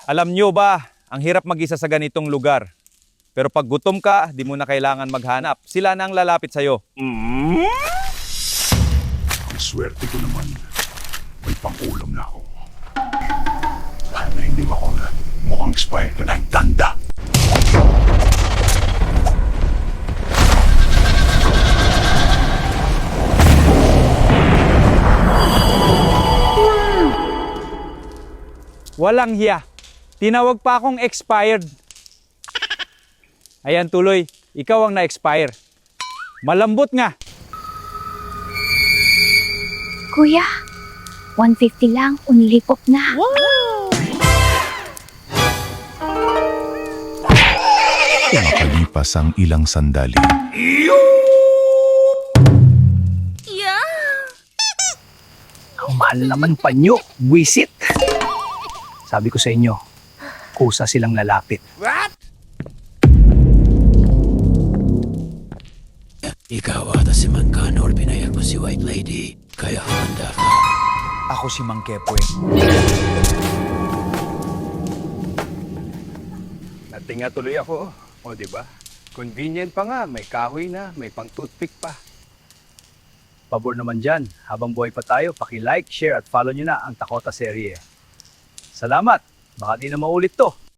Alam nyo ba, ang hirap mag-isa sa ganitong lugar. Pero pag gutom ka, di mo na kailangan maghanap. Sila na ang lalapit sa'yo. Ang swerte ko naman, may pang-ulam na ako. Sana hindi mo ako na mukhang expired ka na yung tanda. Walang hiya. Tinawag pa akong expired. Ayan tuloy, ikaw ang na-expire. Malambot nga. Kuya, 150 lang, unlipop na. Makalipas ang ilang sandali. Ang mahal naman panyo, wisit. Sabi ko sa inyo, kusa silang lalapit. Ikaw ata si Mancanor, pinayag mo si White Lady, kaya handa ka. Ako si Mang Kepoy. Natinga tuloy ako. O, di ba? Convenient pa nga. May kahoy na, may pang toothpick pa. Pabor naman dyan, habang buhay pa tayo, paki-like, share at follow nyo na ang Takota serye. Salamat! Baka di na maulit to.